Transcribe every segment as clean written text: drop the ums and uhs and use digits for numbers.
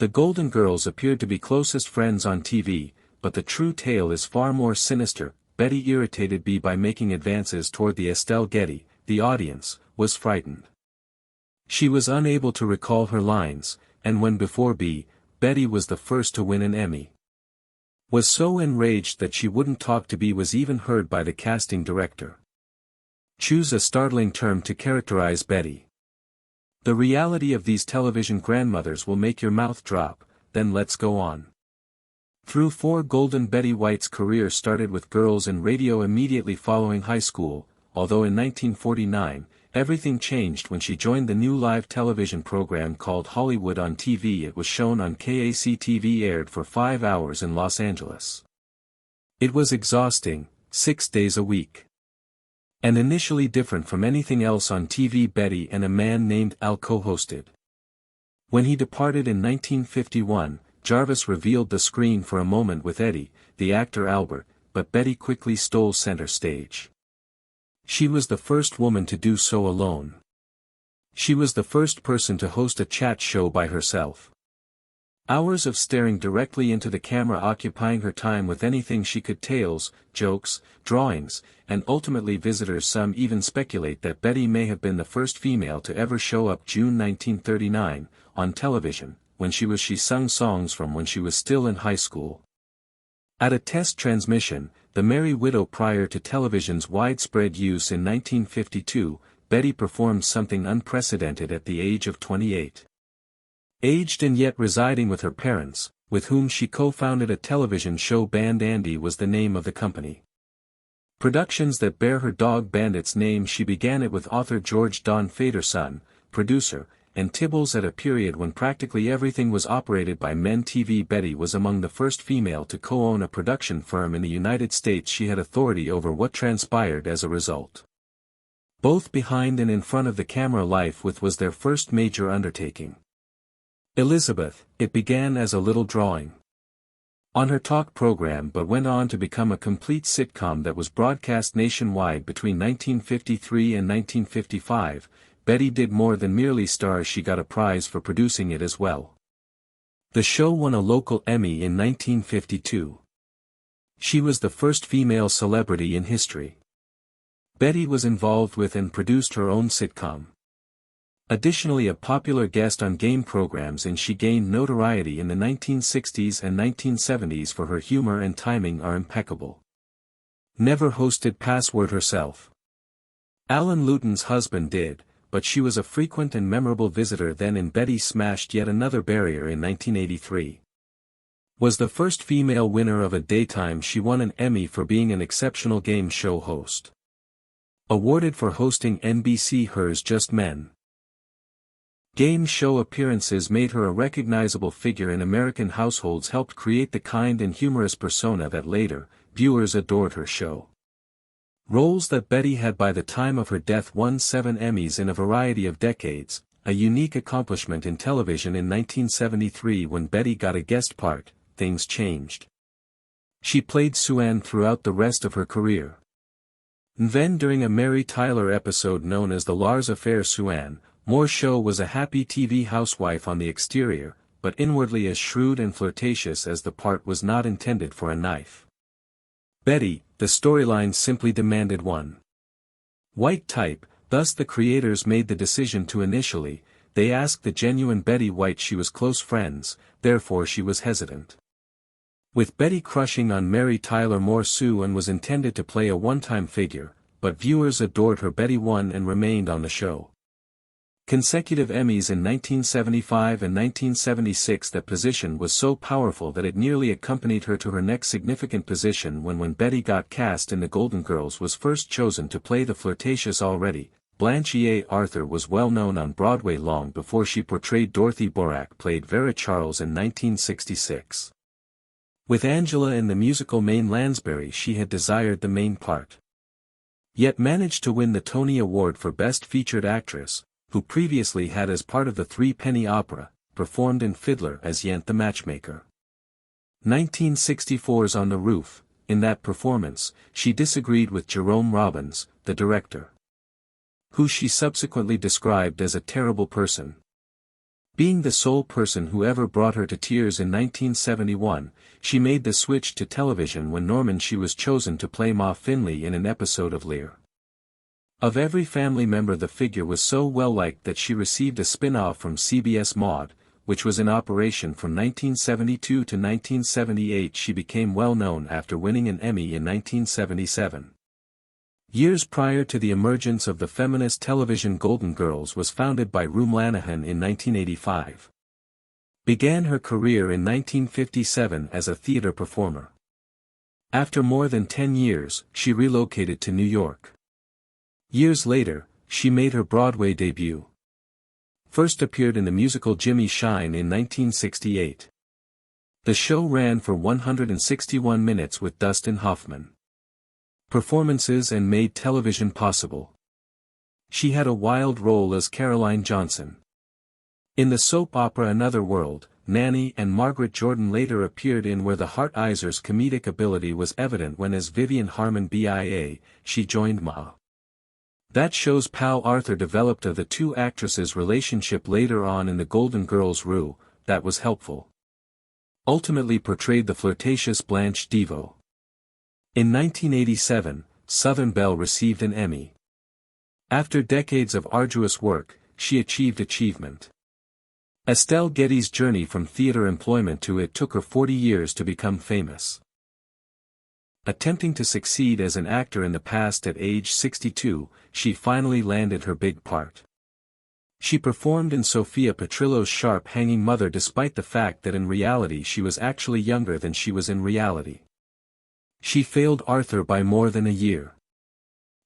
The Golden Girls appeared to be closest friends on TV, but the true tale is far more sinister. Betty irritated B by making advances toward the Estelle Getty, the audience, was frightened. She was unable to recall her lines, and when before B, Betty was the first to win an Emmy. Was so enraged that she wouldn't talk to B was even heard by the casting director. Choose a startling term to characterize Betty. The reality of these television grandmothers will make your mouth drop, then let's go on. Through four golden Betty White's career started with Girls in Radio immediately following high school, although in 1949, everything changed when she joined the new live television program called Hollywood on TV. It was shown on KAC-TV, aired for 5 hours in Los Angeles. It was exhausting, 6 days a week. And initially different from anything else on TV. Betty and a man named Al co-hosted. When he departed in 1951, Jarvis revealed the screen for a moment with Eddie, the actor Albert, but Betty quickly stole center stage. She was the first woman to do so alone. She was the first person to host a chat show by herself. Hours of staring directly into the camera occupying her time with anything she could: tales, jokes, drawings, and ultimately visitors. Some even speculate that Betty may have been the first female to ever show up. June 1939, on television, when she sung songs from when she was still in high school. At a test transmission, The Merry Widow. Prior to television's widespread use in 1952, Betty performed something unprecedented at the age of 28. Aged and yet residing with her parents, with whom she co-founded a television show. Band Andy was the name of the company. Productions that bear her dog Bandit's name. She began it with author George Don Faderson, producer, and Tibbles. At a period when practically everything was operated by men. TV. Betty was among the first female to co-own a production firm in the United States. She had authority over what transpired as a result. Both behind and in front of the camera. Life with was their first major undertaking. Elizabeth, it began as a little drawing on her talk program but went on to become a complete sitcom that was broadcast nationwide between 1953 and 1955. Betty did more than merely star. She got a prize for producing it as well. The show won a local Emmy in 1952. She was the first female celebrity in history. Betty was involved with and produced her own sitcom. Additionally, a popular guest on game programs, and she gained notoriety in the 1960s and 1970s for her humor and timing are impeccable. Never hosted Password herself. Alan Luton's husband did, but she was a frequent and memorable visitor then, and Betty smashed yet another barrier in 1983. Was the first female winner of a daytime. She won an Emmy for being an exceptional game show host. Awarded for hosting NBC Hers Just Men game show appearances made her a recognizable figure in American households, helped create the kind and humorous persona that later, viewers adored her show. Roles that Betty had by the time of her death: won 7 Emmys in a variety of decades, a unique accomplishment in television. In 1973, when Betty got a guest part, things changed. She played Sue Ann throughout the rest of her career. Then during a Mary Tyler episode known as The Lars Affair, Sue Ann Moore's show was a happy TV housewife on the exterior, but inwardly as shrewd and flirtatious as the part was not intended for a knife. Betty, the storyline simply demanded one white type, thus the creators made the decision to initially, they asked the genuine Betty White. She was close friends, therefore she was hesitant. With Betty crushing on Mary Tyler Moore, Sue Ann was intended to play a one-time figure, but viewers adored her. Betty won and remained on the show. Consecutive Emmys in 1975 and 1976. That position was so powerful that it nearly accompanied her to her next significant position when Betty got cast in The Golden Girls was first chosen to play the flirtatious already. Blanche E. A. Arthur was well known on Broadway long before she portrayed Dorothy. Borak played Vera Charles in 1966. With Angela in the musical Maine Lansbury, she had desired the main part, yet managed to win the Tony Award for Best Featured Actress, who previously had, as part of the Three-Penny Opera, performed in Fiddler as Yent the Matchmaker. 1964's On the Roof. In that performance, she disagreed with Jerome Robbins, the director, who she subsequently described as a terrible person. Being the sole person who ever brought her to tears in 1971, she made the switch to television when she was chosen to play Ma Finley in an episode of Lear. Of every family member, the figure was so well-liked that she received a spin-off from CBS Maude, which was in operation from 1972 to 1978. She became well-known after winning an Emmy in 1977. Years prior to the emergence of the feminist television Golden Girls was founded by Rue Mlanahan in 1985. Began her career in 1957 as a theater performer. After more than 10 years, she relocated to New York. Years later, she made her Broadway debut. First appeared in the musical Jimmy Shine in 1968. The show ran for 161 minutes with Dustin Hoffman. Performances and made television possible. She had a wild role as Caroline Johnson. In the soap opera Another World, Nanny and Margaret Jordan later appeared in where the Hart-Iser's comedic ability was evident when as Vivian Harmon BIA, she joined Ma. That show's pal Arthur developed of the two actresses' relationship later on in the Golden Girls. Rue, that was helpful. Ultimately portrayed the flirtatious Blanche Devoe. In 1987, Southern Belle received an Emmy. After decades of arduous work, she achieved achievement. Estelle Getty's journey from theater employment to it took her 40 years to become famous. Attempting to succeed as an actor in the past at age 62, she finally landed her big part. She performed in Sophia Petrillo's sharp hanging mother despite the fact that in reality she was actually younger than she was in reality. She failed Arthur by more than a year.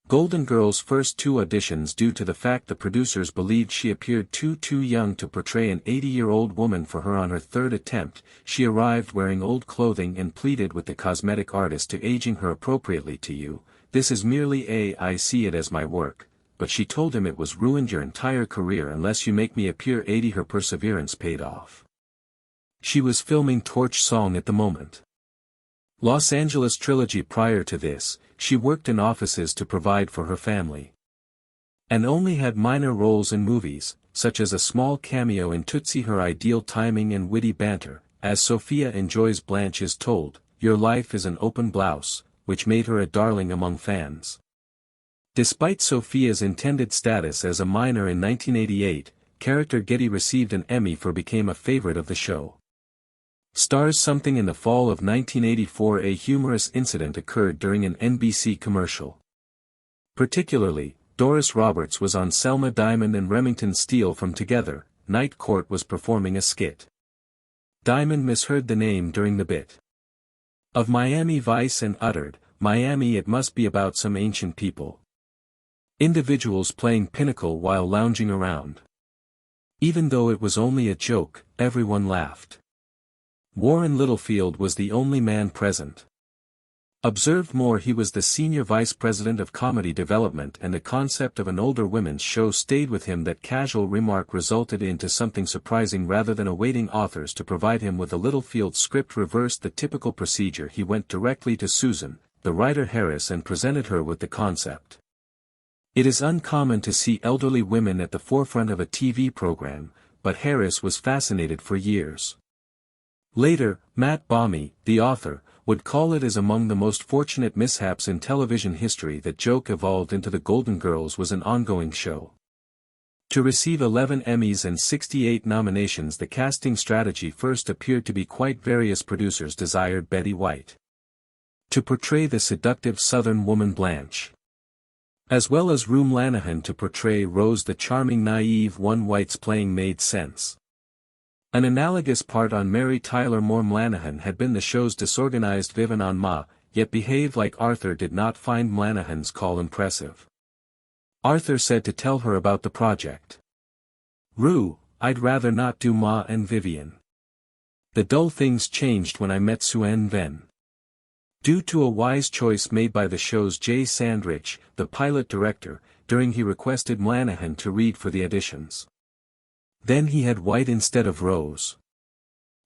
Golden Girls' first two auditions due to the fact the producers believed she appeared too young to portray an 80-year-old woman. For her on her third attempt, she arrived wearing old clothing and pleaded with the cosmetic artist to aging her appropriately to you. This is merely I see it as my work, but she told him it was ruined your entire career unless you make me appear 80. Her perseverance paid off. She was filming Torch Song at the moment. Los Angeles trilogy. Prior to this, she worked in offices to provide for her family. And only had minor roles in movies, such as a small cameo in Tootsie. Her ideal timing and witty banter, as Sophia enjoys. Blanche is told, "Your life is an open blouse," which made her a darling among fans. Despite Sophia's intended status as a minor in 1988, character Getty received an Emmy for became a favorite of the show. Stars something in the fall of 1984. A humorous incident occurred during an NBC commercial. Particularly, Doris Roberts was on. Selma Diamond and Remington Steele from Together, Night Court was performing a skit. Diamond misheard the name during the bit of Miami Vice and uttered, "Miami, it must be about some ancient people. Individuals playing pinochle while lounging around." Even though it was only a joke, everyone laughed. Warren Littlefield was the only man present. Observed more. He was the senior vice president of comedy development, and the concept of an older women's show stayed with him. That casual remark resulted into something surprising. Rather than awaiting authors to provide him with a Littlefield script, reversed the typical procedure. He went directly to Susan, the writer Harris, and presented her with the concept. It is uncommon to see elderly women at the forefront of a TV program, but Harris was fascinated for years. Later, Matt Baume, the author, would call it as among the most fortunate mishaps in television history that joke evolved into The Golden Girls was an ongoing show. To receive 11 Emmys and 68 nominations, the casting strategy first appeared to be quite various. Producers desired Betty White to portray the seductive Southern woman Blanche, as well as Rue Mlanahan to portray Rose, the charming naive one. White's playing made sense. An analogous part on Mary Tyler Moore. Mlanahan had been the show's disorganized Vivian on Ma, yet behaved like Arthur did not find Mlanahan's call impressive. Arthur said to tell her about the project. "Rue, I'd rather not do Ma and Vivian. The dull things changed when I met Suen Ven." Due to a wise choice made by the show's Jay Sandrich, the pilot director, during he requested Mlanahan to read for the auditions. Then he had White instead of Rose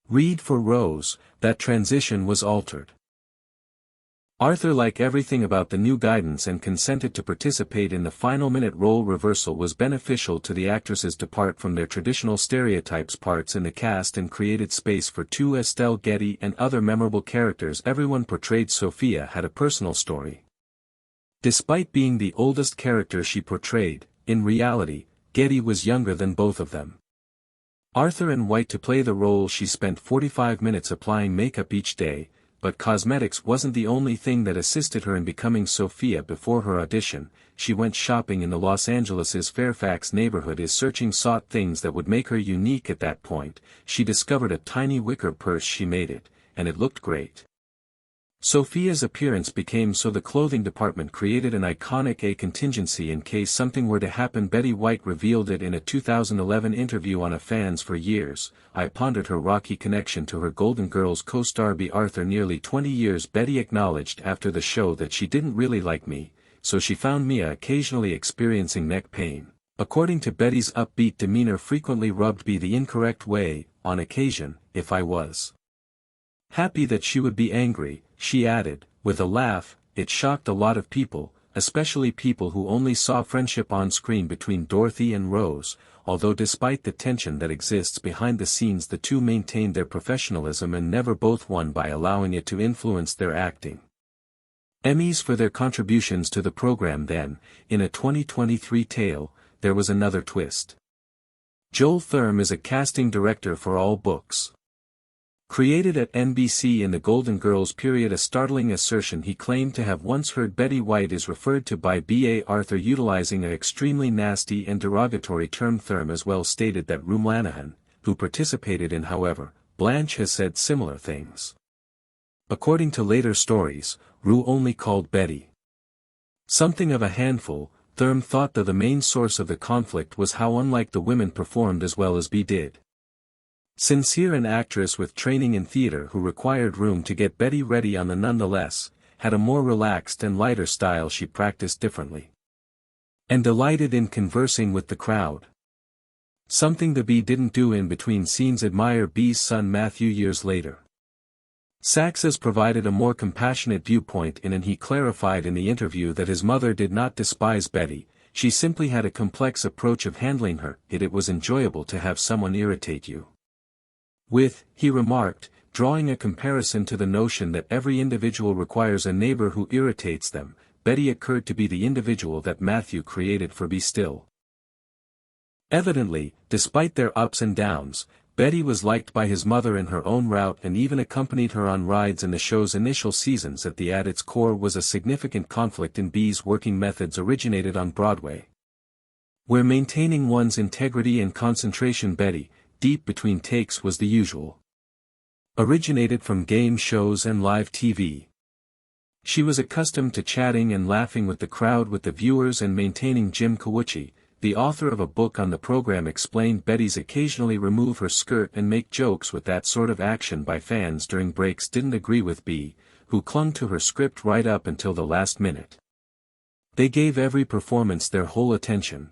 read for Rose. That transition was altered. Arthur liked everything about the new guidance and consented to participate in the final minute role reversal was beneficial to the actresses depart from their traditional stereotypes parts in the cast and created space for two Estelle Getty and other memorable characters. Everyone portrayed Sophia had a personal story. Despite being the oldest character she portrayed, in reality, Getty was younger than both of them. Arthur and White to play the role she spent 45 minutes applying makeup each day, but cosmetics wasn't the only thing that assisted her in becoming Sophia. Before her audition, she went shopping in the Los Angeles' Fairfax neighborhood sought things that would make her unique. At that point, she discovered a tiny wicker purse. She made it, and it looked great. Sophia's appearance became so the clothing department created an iconic contingency in case something were to happen. Betty White revealed it in a 2011 interview on a Fans. For years, I pondered her rocky connection to her Golden Girls co-star B. Arthur. Nearly 20 years. Betty acknowledged after the show that she didn't really like me, so she found Mia occasionally experiencing neck pain. According to Betty's upbeat demeanor frequently rubbed B the incorrect way. On occasion, if I was happy that she would be angry, she added, with a laugh. It shocked a lot of people, especially people who only saw friendship on screen between Dorothy and Rose, although despite the tension that exists behind the scenes the two maintained their professionalism and never both won by allowing it to influence their acting. Emmys for their contributions to the program. Then, in a 2023 tale, there was another twist. Joel Thurm is a casting director for all books. Created at NBC in the Golden Girls period. A startling assertion he claimed to have once heard. Betty White is referred to by B.A. Arthur utilizing an extremely nasty and derogatory term. Thurm as well stated that Rue Mlanahan, who participated in However, Blanche has said similar things. According to later stories, Rue only called Betty something of a handful. Thurm thought that the main source of the conflict was how unlike the women performed as well as B did. Sincere, an actress with training in theater who required room to get Betty ready on the nonetheless, had a more relaxed and lighter style. She practiced differently and delighted in conversing with the crowd. Something the B didn't do in between scenes. Admire B's son Matthew. Years later, Sachs has provided a more compassionate viewpoint and he clarified in the interview that his mother did not despise Betty, she simply had a complex approach of handling her. It was enjoyable to have someone irritate you. He remarked, drawing a comparison to the notion that every individual requires a neighbor who irritates them. Betty occurred to be the individual that Matthew created for B. Still. Evidently, despite their ups and downs, Betty was liked by his mother in her own route and even accompanied her on rides in the show's initial seasons. At its core was a significant conflict in B's working methods originated on Broadway, where maintaining one's integrity and concentration. Betty, deep between takes, was the usual. Originated from game shows and live TV. She was accustomed to chatting and laughing with the crowd, with the viewers, and maintaining. Jim Kawuchi, the author of a book on the program, explained Betty's occasionally remove her skirt and make jokes with that sort of action by fans during breaks didn't agree with B, who clung to her script right up until the last minute. They gave every performance their whole attention.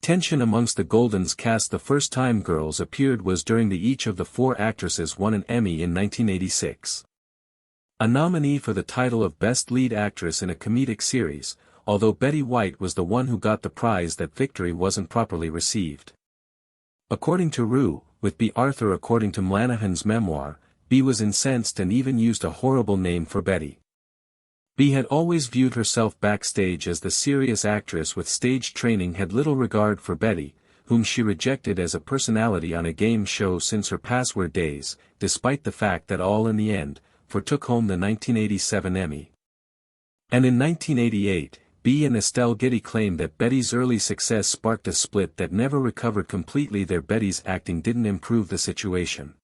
Tension amongst the Goldens cast. The first time girls appeared was during each of the four actresses won an Emmy in 1986. A nominee for the title of Best Lead Actress in a Comedic Series, although Betty White was the one who got the prize. That victory wasn't properly received. According to Rue, with B. Arthur. According to Mlanahan's memoir, B was incensed and even used a horrible name for Betty. B had always viewed herself backstage as the serious actress with stage training, had little regard for Betty, whom she rejected as a personality on a game show since her Password days, despite the fact that all in the end, took home the 1987 Emmy. And in 1988, B and Estelle Getty claimed that Betty's early success sparked a split that never recovered completely. Betty's acting didn't improve the situation.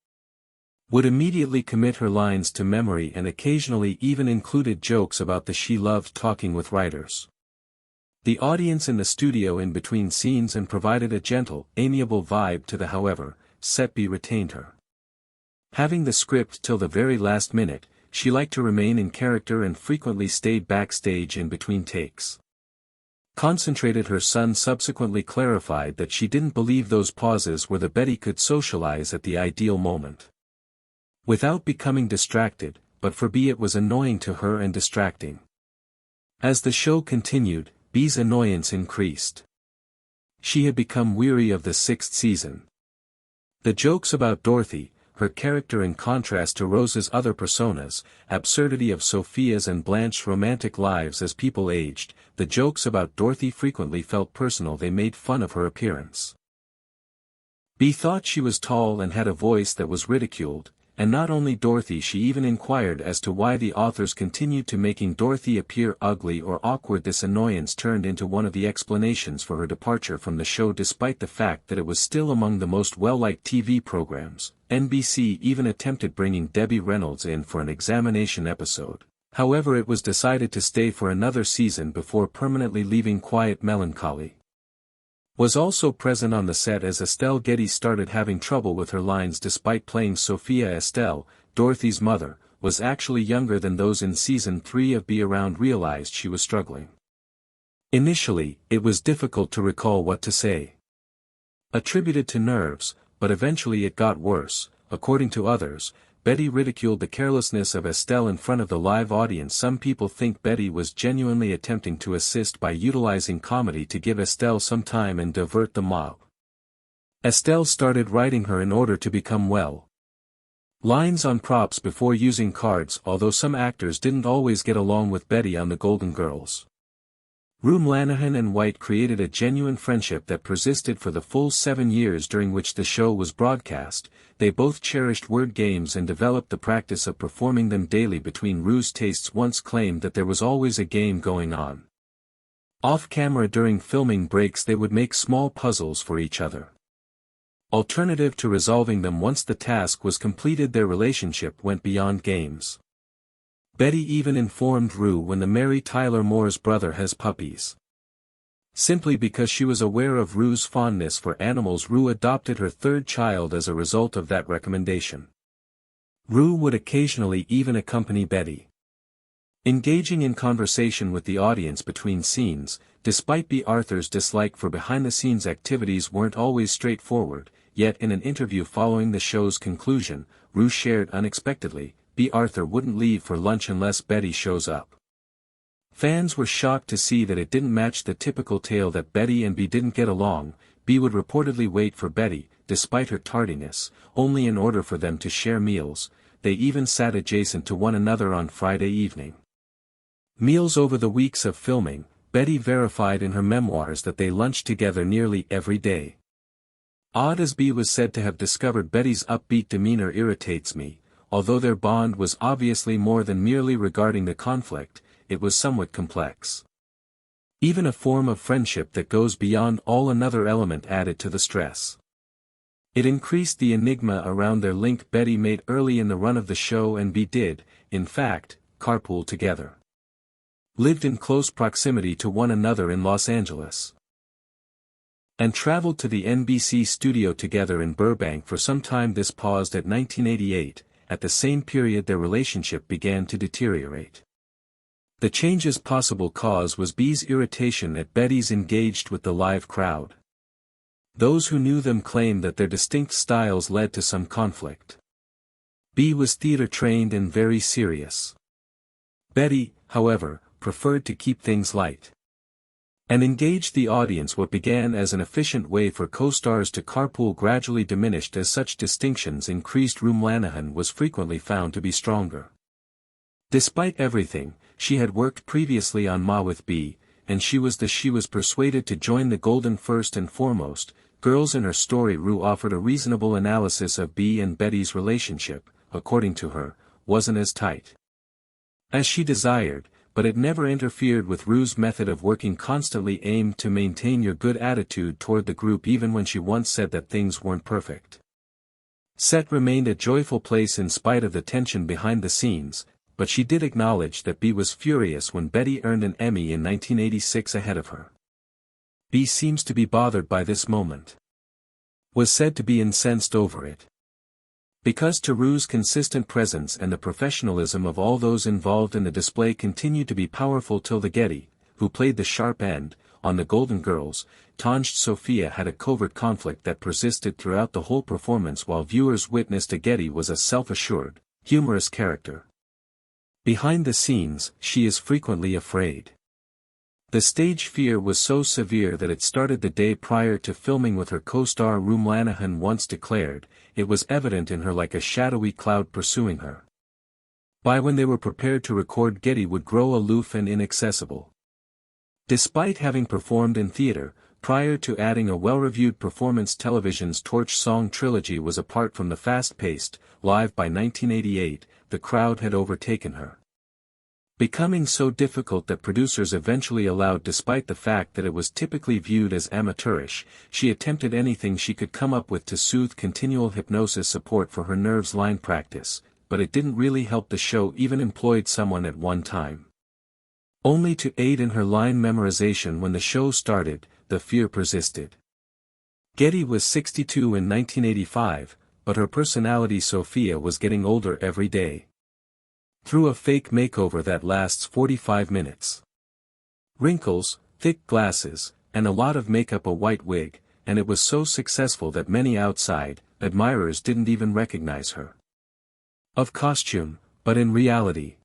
Would immediately commit her lines to memory and occasionally even included jokes about the she loved talking with writers, the audience in the studio in between scenes, and provided a gentle, amiable vibe to the However set. B retained her. Having the script till the very last minute, she liked to remain in character and frequently stayed backstage in between takes. Concentrated. Her son subsequently clarified that she didn't believe those pauses were the Betty could socialize at the ideal moment. Without becoming distracted, but for Bea it was annoying to her and distracting. As the show continued, Bea's annoyance increased. She had become weary of the 6th season. The jokes about Dorothy, her character in contrast to Rose's other personas, absurdity of Sophia's and Blanche's romantic lives as people aged, the jokes about Dorothy frequently felt personal. They made fun of her appearance. Bea thought she was tall and had a voice that was ridiculed, and not only Dorothy, she even inquired as to why the authors continued to making Dorothy appear ugly or awkward. This annoyance turned into one of the explanations for her departure from the show, despite the fact that it was still among the most well-liked TV programs. NBC even attempted bringing Debbie Reynolds in for an examination episode. However, it was decided to stay for another season before permanently leaving. Quiet Melancholy was also present on the set as Estelle Getty started having trouble with her lines despite playing Sophia. Estelle, Dorothy's mother, was actually younger than those in season 3 of Be Around. Realized she was struggling. Initially, it was difficult to recall what to say. Attributed to nerves, but eventually it got worse. According to others, Betty ridiculed the carelessness of Estelle in front of the live audience. Some people think Betty was genuinely attempting to assist by utilizing comedy to give Estelle some time and divert the mob. Estelle started writing her in order to become well. Lines on props before using cards. Although some actors didn't always get along with Betty on The Golden Girls, Rue Lanahan and White created a genuine friendship that persisted for the full 7 years during which the show was broadcast. They both cherished word games and developed the practice of performing them daily. Between Rue's tastes once claimed that there was always a game going on. Off-camera during filming breaks they would make small puzzles for each other. Alternative to resolving them once the task was completed, their relationship went beyond games. Betty even informed Rue when the Mary Tyler Moore's brother has puppies. Simply because she was aware of Rue's fondness for animals, Rue adopted her 3rd child as a result of that recommendation. Rue would occasionally even accompany Betty, engaging in conversation with the audience between scenes. Despite Bea Arthur's dislike for behind-the-scenes activities weren't always straightforward, yet in an interview following the show's conclusion, Rue shared unexpectedly, Bea Arthur wouldn't leave for lunch unless Betty shows up. Fans were shocked to see that it didn't match the typical tale that Betty and Bea didn't get along. Bea would reportedly wait for Betty, despite her tardiness, only in order for them to share meals. They even sat adjacent to one another on Friday evening meals. Over the weeks of filming, Betty verified in her memoirs that they lunched together nearly every day. Odd as Bea was said to have discovered, Betty's upbeat demeanor irritates me. Although their bond was obviously more than merely regarding the conflict, it was somewhat complex. Even a form of friendship that goes beyond all. Another element added to the stress. It increased the enigma around their link. Betty made early in the run of the show and Bea did, in fact, carpool together. Lived in close proximity to one another in Los Angeles, and traveled to the NBC studio together in Burbank for some time. This paused at 1988. At the same period their relationship began to deteriorate. The change's possible cause was Bea's irritation at Betty's engaged with the live crowd. Those who knew them claimed that their distinct styles led to some conflict. Bea was theater-trained and very serious. Betty, however, preferred to keep things light and engaged the audience. What began as an efficient way for co-stars to carpool gradually diminished as such distinctions increased. Rue Lanahan was frequently found to be stronger. Despite everything, she had worked previously on Ma with Bea, and she was persuaded to join the Golden first and foremost. Girls in her story. Rue offered a reasonable analysis of Bea and Betty's relationship. According to her, wasn't as tight as she desired, but it never interfered with Rue's method of working, constantly aimed to maintain your good attitude toward the group. Even when she once said that things weren't perfect, set remained a joyful place in spite of the tension behind the scenes, but she did acknowledge that Bea was furious when Betty earned an Emmy in 1986 ahead of her. Bea seems to be bothered by this moment. Was said to be incensed over it. Because to Rue's consistent presence and the professionalism of all those involved in the display continued to be powerful till the Getty, who played the sharp end, on The Golden Girls, tanged Sophia had a covert conflict that persisted throughout the whole performance while viewers witnessed a Getty was a self-assured, humorous character. Behind the scenes, she is frequently afraid. The stage fear was so severe that it started the day prior to filming with her co-star Room Lanahan once declared, it was evident in her like a shadowy cloud pursuing her. By when they were prepared to record, Getty would grow aloof and inaccessible. Despite having performed in theater, prior to adding a well-reviewed performance, television's Torch Song trilogy was apart from the fast-paced, live by 1988, the crowd had overtaken her. Becoming so difficult that producers eventually allowed, despite the fact that it was typically viewed as amateurish, she attempted anything she could come up with to soothe continual hypnosis support for her nerves line practice, but it didn't really help. The show even employed someone at one time. Only to aid in her line memorization when the show started, the fear persisted. Getty was 62 in 1985, but her personality Sophia was getting older every day. Through a fake makeover that lasts 45 minutes. Wrinkles, thick glasses, and a lot of makeup, a white wig, and it was so successful that many outside admirers didn't even recognize her. Of costume, but in reality,